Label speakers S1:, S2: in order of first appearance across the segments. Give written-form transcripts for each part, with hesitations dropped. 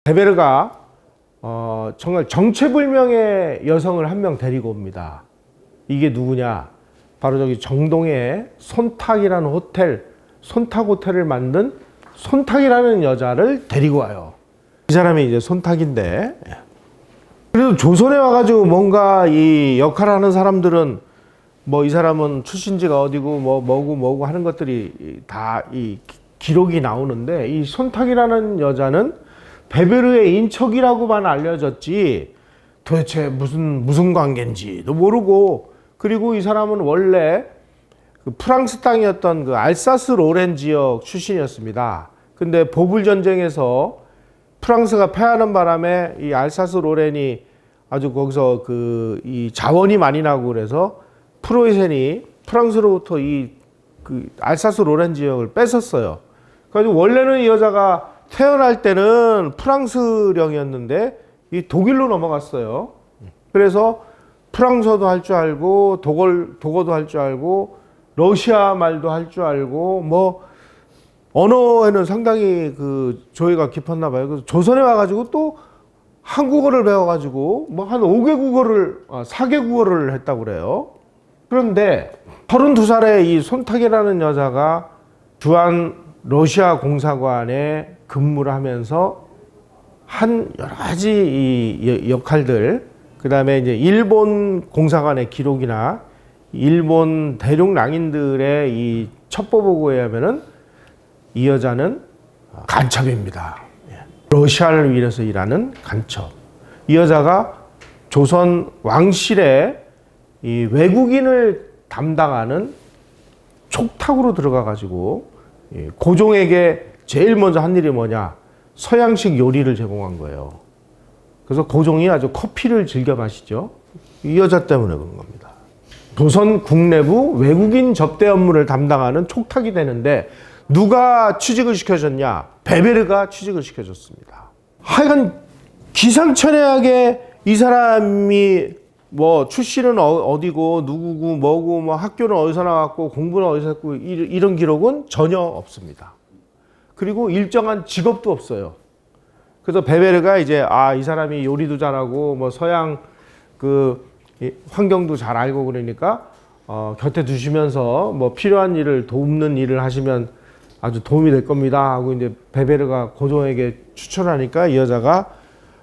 S1: 베베르가 정말 정체불명의 여성을 한 명 데리고 옵니다. 이게 누구냐? 바로 저기 정동에 손탁이라는 호텔, 손탁 호텔을 만든 손탁이라는 여자를 데리고 와요. 이 사람이 이제 손탁인데, 그래도 조선에 와가지고 뭔가 이 역할을 하는 사람들은 뭐 이 사람은 출신지가 어디고 뭐고 하는 것들이 다 이 기록이 나오는데, 이 손탁이라는 여자는 베베르의 인척이라고만 알려졌지 도대체 무슨 관계인지도 모르고, 그리고 이 사람은 원래 그 프랑스 땅이었던 그 알사스 로렌 지역 출신이었습니다. 근데 보불 전쟁에서 프랑스가 패하는 바람에 이 알사스 로렌이 아주 거기서 이 자원이 많이 나고 그래서 프로이센이 프랑스로부터 그 알사스 로렌 지역을 뺏었어요. 그래서 원래는 이 여자가 태어날 때는 프랑스령이었는데 이 독일로 넘어갔어요. 그래서 프랑스어도 할 줄 알고 독어도 할 줄 알고 러시아 말도 할 줄 알고 뭐 언어에는 상당히 그 조예가 깊었나 봐요. 그래서 조선에 와가지고 또 한국어를 배워가지고 뭐 한 4개국어를 했다고 그래요. 그런데 32살의 이 손탁이라는 여자가 주한 러시아 공사관에 근무를 하면서 한 여러 가지 이 역할들, 그 다음에 이제 일본 공사관의 기록이나 일본 대륙 낭인들의 이 첩보보고에 의하면은 이 여자는 간첩입니다. 러시아를 위해서 일하는 간첩. 이 여자가 조선 왕실의 이 외국인을 담당하는 촉탁으로 들어가 가지고 고종에게 제일 먼저 한 일이 뭐냐? 서양식 요리를 제공한 거예요. 그래서 고종이 아주 커피를 즐겨 마시죠. 이 여자 때문에 그런 겁니다. 조선 국내부 외국인 접대 업무를 담당하는 촉탁이 되는데 누가 취직을 시켜줬냐? 베베르가 취직을 시켜줬습니다. 하여간 기상천외하게 이 사람이 뭐 출신은 어디고 누구고 뭐고 뭐 학교는 어디서 나왔고 공부는 어디서 했고 이런 기록은 전혀 없습니다. 그리고 일정한 직업도 없어요. 그래서 베베르가 이제 이 사람이 요리도 잘하고 뭐 서양 환경도 잘 알고 그러니까 곁에 두시면서 뭐 필요한 일을 돕는 일을 하시면 아주 도움이 될 겁니다 하고 이제 베베르가 고종에게 추천하니까 이 여자가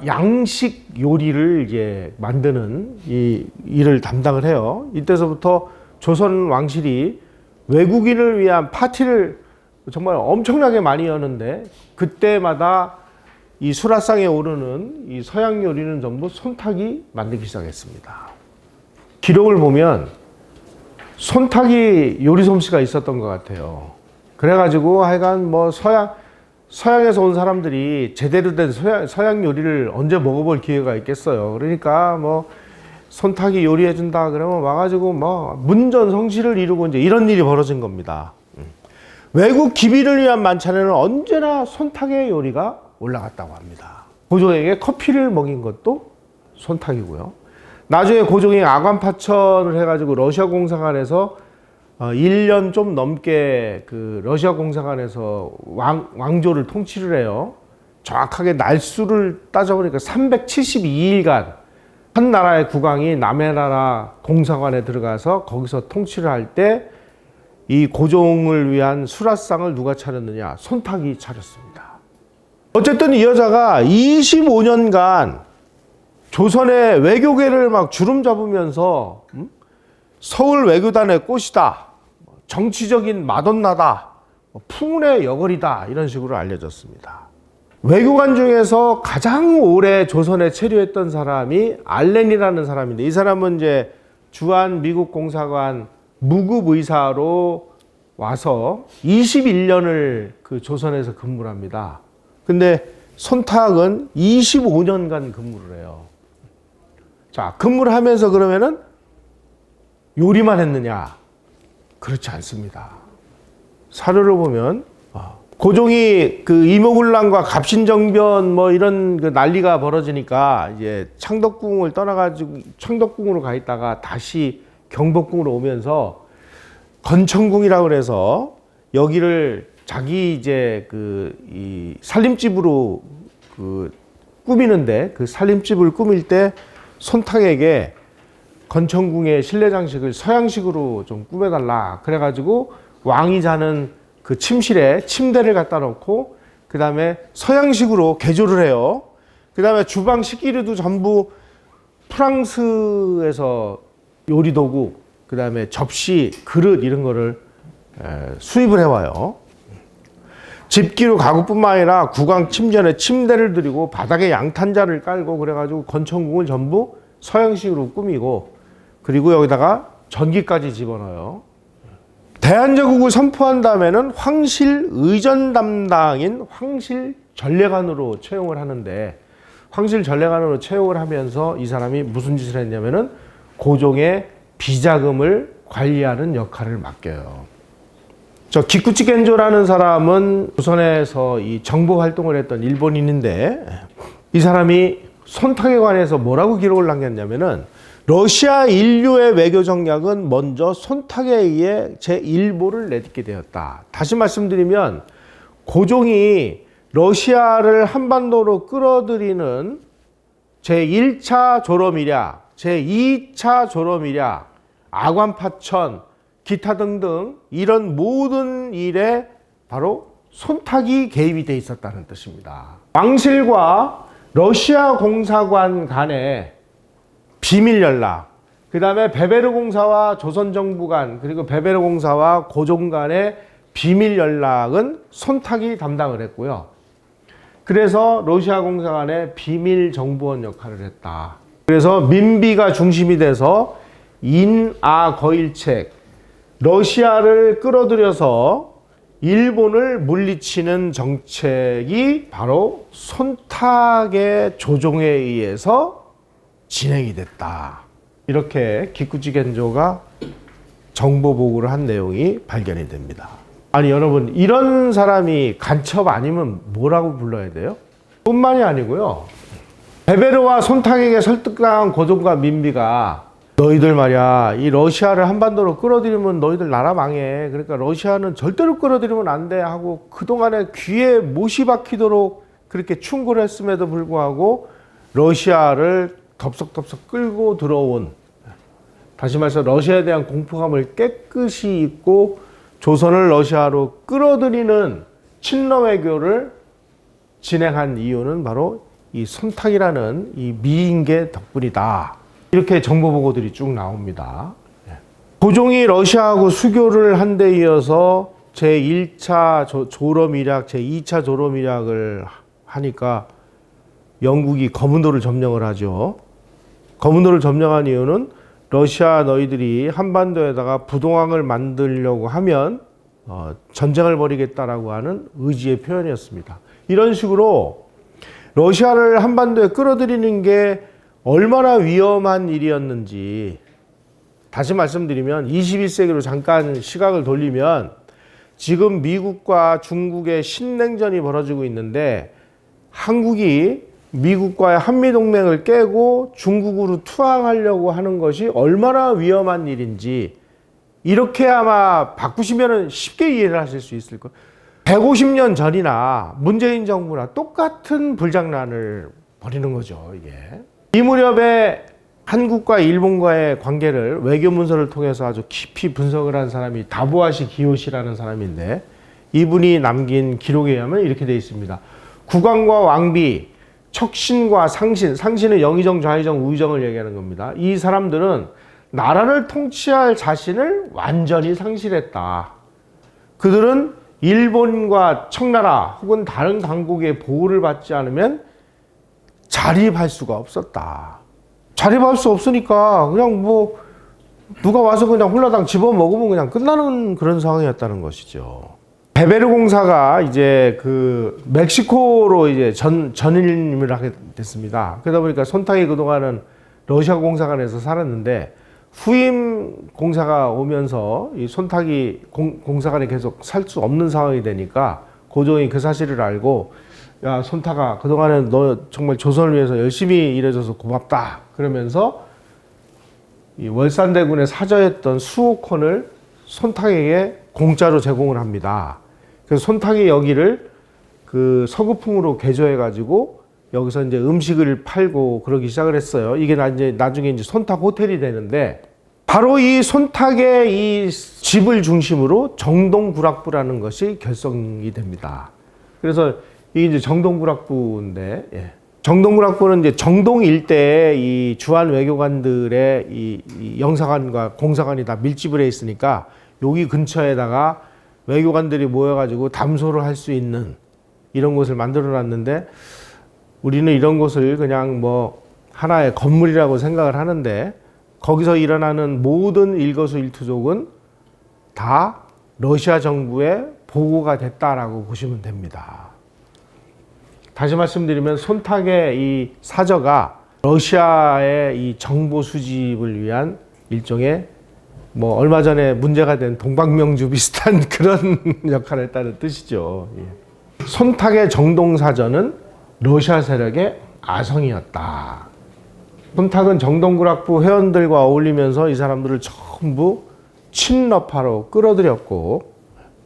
S1: 양식 요리를 이제 만드는 이 일을 담당을 해요. 이때서부터 조선 왕실이 외국인을 위한 파티를 정말 엄청나게 많이 여는데 그때마다 이 수라상에 오르는 이 서양 요리는 전부 손탁이 만들기 시작했습니다. 기록을 보면 손탁이 요리 솜씨가 있었던 것 같아요. 그래가지고 하여간 뭐 서양에서 온 사람들이 제대로 된 서양 요리를 언제 먹어볼 기회가 있겠어요. 그러니까 뭐 손탁이 요리해준다 그러면 와가지고 뭐 문전성시를 이루고 이제 이런 일이 벌어진 겁니다. 외국 기빈을 위한 만찬에는 언제나 손탁의 요리가 올라갔다고 합니다. 고종에게 커피를 먹인 것도 손탁이고요. 나중에 고종이 아관파천을 해가지고 러시아 공사관에서 1년 좀 넘게 그 러시아 공사관에서 왕조를 통치를 해요. 정확하게 날수를 따져보니까 372일간 한 나라의 국왕이 남의 나라 공사관에 들어가서 거기서 통치를 할 때 이 고종을 위한 수라상을 누가 차렸느냐? 손탁이 차렸습니다. 어쨌든 이 여자가 25년간 조선의 외교계를 막 주름 잡으면서 서울 외교단의 꽃이다, 정치적인 마돈나다, 풍운의 여걸이다 이런 식으로 알려졌습니다. 외교관 중에서 가장 오래 조선에 체류했던 사람이 알렌이라는 사람인데 이 사람은 이제 주한 미국 공사관 무급의사로 와서 21년을 그 조선에서 근무를 합니다. 근데 손탁은 25년간 근무를 해요. 자, 근무를 하면서 그러면은 요리만 했느냐? 그렇지 않습니다. 사료를 보면 고종이 그 이모군란과 갑신정변 뭐 이런 그 난리가 벌어지니까 이제 창덕궁을 떠나가지고 창덕궁으로 가 있다가 다시 경복궁으로 오면서 건천궁이라고 그래서 여기를 자기 이제 이 살림집으로 꾸미는데 그 살림집을 꾸밀 때 손탁에게 건천궁의 실내 장식을 서양식으로 좀 꾸며달라. 그래가지고 왕이 자는 그 침실에 침대를 갖다 놓고 그 다음에 서양식으로 개조를 해요. 그 다음에 주방 식기류도 전부 프랑스에서 요리 도구, 그 다음에 접시, 그릇 이런 거를 수입을 해와요. 집기류 가구뿐만 아니라 국왕 침전에 침대를 들이고 바닥에 양탄자를 깔고 그래가지고 건천궁을 전부 서양식으로 꾸미고 그리고 여기다가 전기까지 집어넣어요. 대한제국을 선포한 다음에는 황실 의전 담당인 황실 전례관으로 채용을 하는데 황실 전례관으로 채용을 하면서 이 사람이 무슨 짓을 했냐면은 고종의 비자금을 관리하는 역할을 맡겨요. 저 기쿠치 겐조라는 사람은 조선에서 이 정보 활동을 했던 일본인인데 이 사람이 손탁에 관해서 뭐라고 기록을 남겼냐면은 러시아 인류의 외교 정략은 먼저 손탁에 의해 제1보를 내딛게 되었다. 다시 말씀드리면 고종이 러시아를 한반도로 끌어들이는 제1차 조로밀약, 제2차 조로밀약, 아관파천, 기타 등등 이런 모든 일에 바로 손탁이 개입이 돼 있었다는 뜻입니다. 왕실과 러시아 공사관 간에 비밀 연락, 그 다음에 베베르 공사와 조선정부 간, 그리고 베베르 공사와 고종 간의 비밀 연락은 손탁이 담당을 했고요. 그래서 러시아 공사 간의 비밀 정보원 역할을 했다. 그래서 민비가 중심이 돼서 인아거일책, 러시아를 끌어들여서 일본을 물리치는 정책이 바로 손탁의 조종에 의해서 진행이 됐다. 이렇게 기쿠치 겐조가 정보 보고를 한 내용이 발견이 됩니다. 아니 여러분, 이런 사람이 간첩 아니면 뭐라고 불러야 돼요? 뿐만이 아니고요, 베베르와 손탁에게 설득당한 고종과 민비가 너희들 말이야, 이 러시아를 한반도로 끌어들이면 너희들 나라 망해. 그러니까 러시아는 절대로 끌어들이면 안 돼 하고 그동안에 귀에 못이 박히도록 그렇게 충고를 했음에도 불구하고 러시아를 덥석덥석 끌고 들어온, 다시 말해서 러시아에 대한 공포감을 깨끗이 잊고 조선을 러시아로 끌어들이는 친러 외교를 진행한 이유는 바로 이 손탁이라는 이 미인계 덕분이다. 이렇게 정보 보고들이 쭉 나옵니다. 고종이 러시아하고 수교를 한 데 이어서 제1차 조로밀약, 제2차 조로밀약을 하니까 영국이 거문도를 점령을 하죠. 거문도를 점령한 이유는 러시아 너희들이 한반도에다가 부동항을 만들려고 하면 전쟁을 벌이겠다라고 하는 의지의 표현이었습니다. 이런 식으로 러시아를 한반도에 끌어들이는 게 얼마나 위험한 일이었는지 다시 말씀드리면 21세기로 잠깐 시각을 돌리면 지금 미국과 중국의 신냉전이 벌어지고 있는데 한국이 미국과의 한미동맹을 깨고 중국으로 투항하려고 하는 것이 얼마나 위험한 일인지 이렇게 아마 바꾸시면 쉽게 이해를 하실 수 있을 거예요. 150년 전이나 문재인 정부나 똑같은 불장난을 벌이는 거죠, 이게. 이 무렵에 한국과 일본과의 관계를 외교문서를 통해서 아주 깊이 분석을 한 사람이 다부아시 기요시라는 사람인데 이분이 남긴 기록에 의하면 이렇게 되어 있습니다. 국왕과 왕비, 척신과 상신, 상신은 영의정, 좌의정, 우의정을 얘기하는 겁니다. 이 사람들은 나라를 통치할 자신을 완전히 상실했다. 그들은 일본과 청나라 혹은 다른 강국의 보호를 받지 않으면 자립할 수가 없었다. 자립할 수 없으니까 그냥 뭐 누가 와서 그냥 홀라당 집어먹으면 그냥 끝나는 그런 상황이었다는 것이죠. 베베르 공사가 이제 그 멕시코로 이제 전임을 하게 됐습니다. 그러다 보니까 손탁이 그동안은 러시아 공사관에서 살았는데 후임 공사가 오면서 이 손탁이 공사관에 계속 살 수 없는 상황이 되니까 고종이 그 사실을 알고 야, 손탁아, 그동안에 너 정말 조선을 위해서 열심히 일해줘서 고맙다. 그러면서 이 월산대군에 사저했던 수호콘을 손탁에게 공짜로 제공을 합니다. 그래서 손탁이 여기를 그 서구풍으로 개조해가지고 여기서 이제 음식을 팔고 그러기 시작을 했어요. 이게 나중에 이제 손탁 호텔이 되는데, 바로 이 손탁의 이 집을 중심으로 정동구락부라는 것이 결성이 됩니다. 그래서 이게 이제 정동구락부인데, 예. 정동구락부는 이제 정동 일대에 이 주한 외교관들의 이 영사관과 공사관이 다 밀집을 해 있으니까 여기 근처에다가 외교관들이 모여가지고 담소를 할 수 있는 이런 곳을 만들어 놨는데, 우리는 이런 곳을 그냥 뭐 하나의 건물이라고 생각을 하는데, 거기서 일어나는 모든 일거수일투족은 다 러시아 정부의 보고가 됐다라고 보시면 됩니다. 다시 말씀드리면 손탁의 이 사저가 러시아의 이 정보 수집을 위한 일종의 뭐 얼마 전에 문제가 된 동방명주 비슷한 그런 역할을 했다는 뜻이죠. 예. 손탁의 정동사저는 러시아 세력의 아성이었다. 손탁은 정동구락부 회원들과 어울리면서 이 사람들을 전부 친러파로 끌어들였고,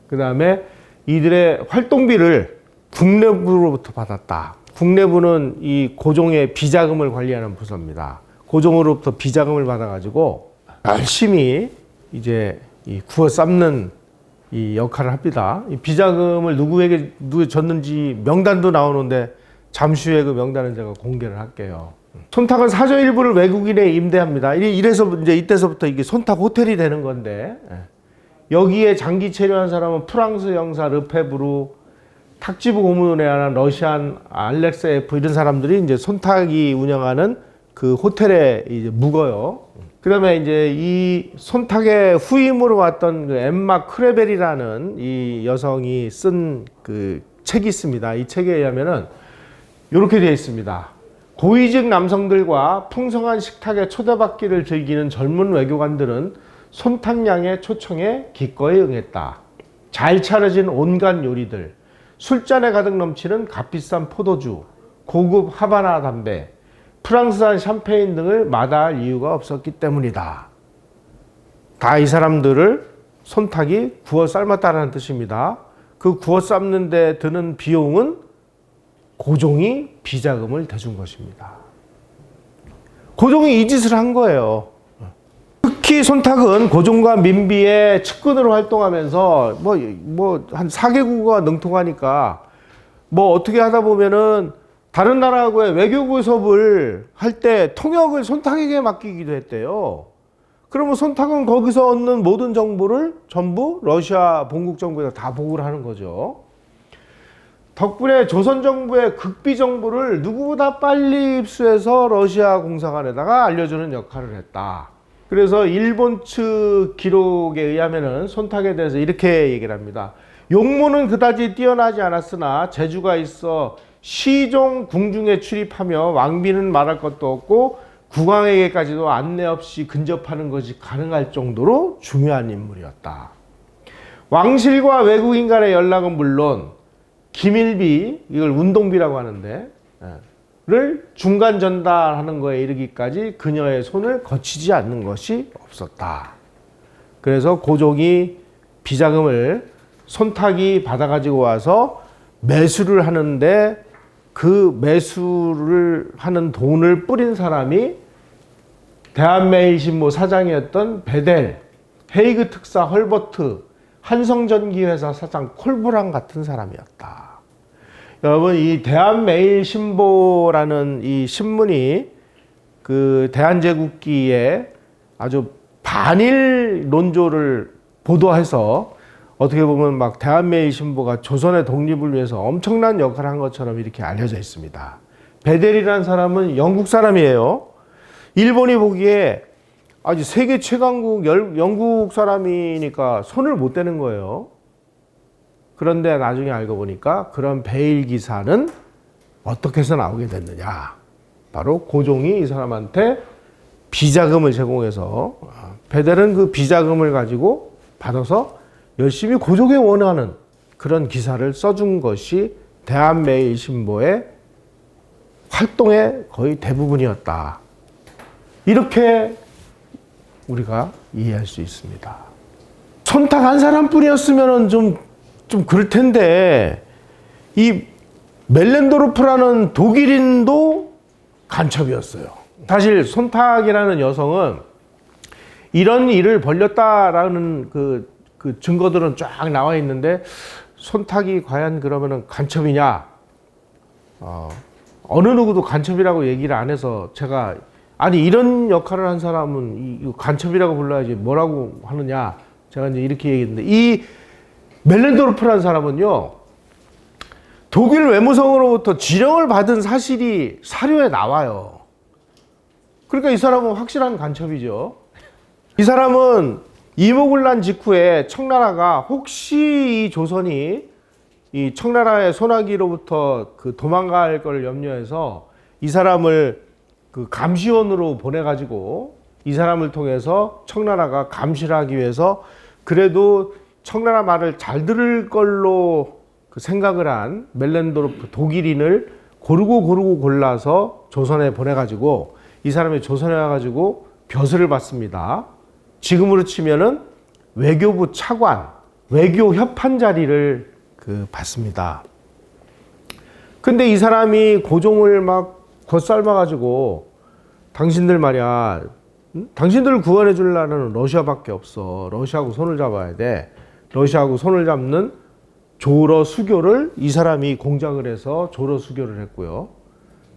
S1: 그 다음에 이들의 활동비를 국내부로부터 받았다. 국내부는 이 고종의 비자금을 관리하는 부서입니다. 고종으로부터 비자금을 받아가지고 열심히 이제 이 구워 삶는 이 역할을 합니다. 이 비자금을 누구에게 줬는지 명단도 나오는데 잠시 후에 그 명단은 제가 공개를 할게요. 손탁은 사저 일부를 외국인에 임대합니다. 이래서 이제 이때서부터 이게 손탁 호텔이 되는 건데, 여기에 장기 체류한 사람은 프랑스 영사 르페브루, 탁지부 고문에 관한 러시안 알렉세프 이런 사람들이 이제 손탁이 운영하는 그 호텔에 이제 묵어요. 그다음에 이제 이 손탁의 후임으로 왔던 그 엠마 크레벨이라는 이 여성이 쓴 그 책이 있습니다. 이 책에 의하면은 이렇게 되어 있습니다. 고위직 남성들과 풍성한 식탁에 초대받기를 즐기는 젊은 외교관들은 손탁량의 초청에 기꺼이 응했다. 잘 차려진 온갖 요리들, 술잔에 가득 넘치는 값비싼 포도주, 고급 하바나 담배, 프랑스산 샴페인 등을 마다할 이유가 없었기 때문이다. 다 이 사람들을 손탁이 구워 삶았다는 뜻입니다. 그 구워 삶는 데 드는 비용은 고종이 비자금을 대준 것입니다. 고종이 이 짓을 한 거예요. 특히 손탁은 고종과 민비의 측근으로 활동하면서 한 4개국어가 능통하니까 뭐 어떻게 하다 보면은 다른 나라하고의 외교 교섭을 할 때 통역을 손탁에게 맡기기도 했대요. 그러면 손탁은 거기서 얻는 모든 정보를 전부 러시아 본국 정부에다 다 보고를 하는 거죠. 덕분에 조선 정부의 극비 정보를 누구보다 빨리 입수해서 러시아 공사관에다가 알려주는 역할을 했다. 그래서 일본 측 기록에 의하면은 손탁에 대해서 이렇게 얘기를 합니다. 용모는 그다지 뛰어나지 않았으나 재주가 있어 시종 궁중에 출입하며 왕비는 말할 것도 없고 국왕에게까지도 안내 없이 근접하는 것이 가능할 정도로 중요한 인물이었다. 왕실과 외국인 간의 연락은 물론 기밀비, 이걸 운동비라고 하는데, 를 중간 전달하는 거에 이르기까지 그녀의 손을 거치지 않는 것이 없었다. 그래서 고종이 비자금을 손탁이 받아가지고 와서 매수를 하는데, 그 매수를 하는 돈을 뿌린 사람이 대한매일신보 사장이었던 베델, 헤이그 특사 헐버트, 한성전기회사 사장 콜브랑 같은 사람이었다. 여러분, 이 대한매일신보라는 이 신문이 그 대한제국기에 아주 반일 논조를 보도해서 어떻게 보면 막 대한매일신보가 조선의 독립을 위해서 엄청난 역할을 한 것처럼 이렇게 알려져 있습니다. 베델이라는 사람은 영국 사람이에요. 일본이 보기에 아주 세계 최강국 영국 사람이니까 손을 못 대는 거예요. 그런데 나중에 알고 보니까 그런 베일 기사는 어떻게 해서 나오게 됐느냐. 바로 고종이 이 사람한테 비자금을 제공해서 베델은 그 비자금을 가지고 받아서 열심히 고종이 원하는 그런 기사를 써준 것이 대한매일신보의 활동의 거의 대부분이었다. 이렇게 우리가 이해할 수 있습니다. 손탁 한 사람뿐이었으면 좀 그럴 텐데, 이 멜렌도르프라는 독일인도 간첩이었어요. 사실 손탁이라는 여성은 이런 일을 벌였다라는 그 증거들은 쫙 나와 있는데 손탁이 과연 그러면은 간첩이냐? 어느 누구도 간첩이라고 얘기를 안 해서 제가 아니 이런 역할을 한 사람은 이 간첩이라고 불러야지 뭐라고 하느냐? 제가 이제 이렇게 얘기했는데 이 멜렌도르프라는 사람은요 독일 외무성으로부터 지령을 받은 사실이 사료에 나와요. 그러니까 이 사람은 확실한 간첩이죠. 이 사람은 이목을 난 직후에 청나라가 혹시 이 조선이 이 청나라의 소나기로부터 그 도망갈 걸 염려해서 이 사람을 그 감시원으로 보내가지고 이 사람을 통해서 청나라가 감시를 하기 위해서 그래도 청나라 말을 잘 들을 걸로 그 생각을 한 멜렌도르프 독일인을 고르고 골라서 조선에 보내가지고 이 사람이 조선에 와가지고 벼슬을 받습니다. 지금으로 치면은 외교부 차관, 외교 협판 자리를 받습니다. 근데 이 사람이 고종을 막 겉삶아가지고 당신들 말이야, 당신들을 구원해 주려는 러시아밖에 없어. 러시아하고 손을 잡아야 돼. 러시아하고 손을 잡는 조러 수교를 이 사람이 공작을 해서 조러 수교를 했고요.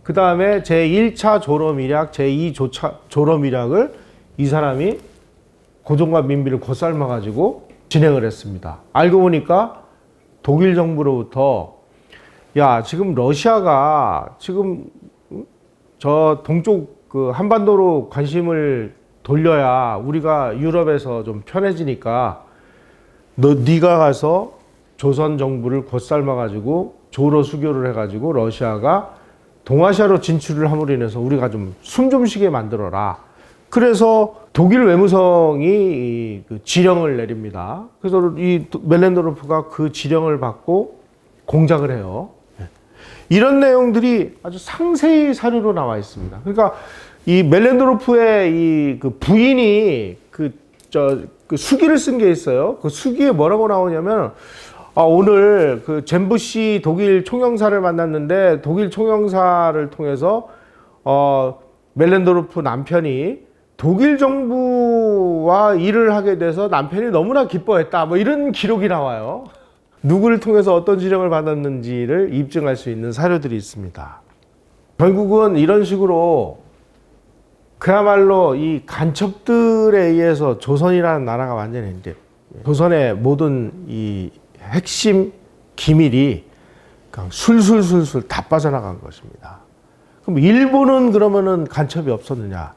S1: 그 다음에 제1차 조러밀약, 제2 조러밀약을 이 사람이 고종과 민비를 겉삶아가지고 진행을 했습니다. 알고 보니까 독일 정부로부터 야, 지금 러시아가 지금 저 동쪽 그 한반도로 관심을 돌려야 우리가 유럽에서 좀 편해지니까 네가 가서 조선 정부를 겉삶아가지고 조로 수교를 해가지고 러시아가 동아시아로 진출을 함으로 인해서 우리가 좀 숨 좀 쉬게 만들어라. 그래서 독일 외무성이 그 지령을 내립니다. 그래서 이 멜렌도르프가 그 지령을 받고 공작을 해요. 이런 내용들이 아주 상세히 사료로 나와 있습니다. 그러니까 이 멜렌도르프의 이 그 부인이 그 수기를 쓴 게 있어요. 그 수기에 뭐라고 나오냐면 오늘 그 젠부시 독일 총영사를 만났는데 독일 총영사를 통해서 멜렌도르프 남편이 독일 정부와 일을 하게 돼서 남편이 너무나 기뻐했다. 뭐 이런 기록이 나와요. 누구를 통해서 어떤 지령을 받았는지를 입증할 수 있는 사료들이 있습니다. 결국은 이런 식으로 그야말로 이 간첩들에 의해서 조선이라는 나라가 완전히 이제 조선의 모든 이 핵심 기밀이 그냥 술술술술 다 빠져나간 것입니다. 그럼 일본은 그러면은 간첩이 없었느냐?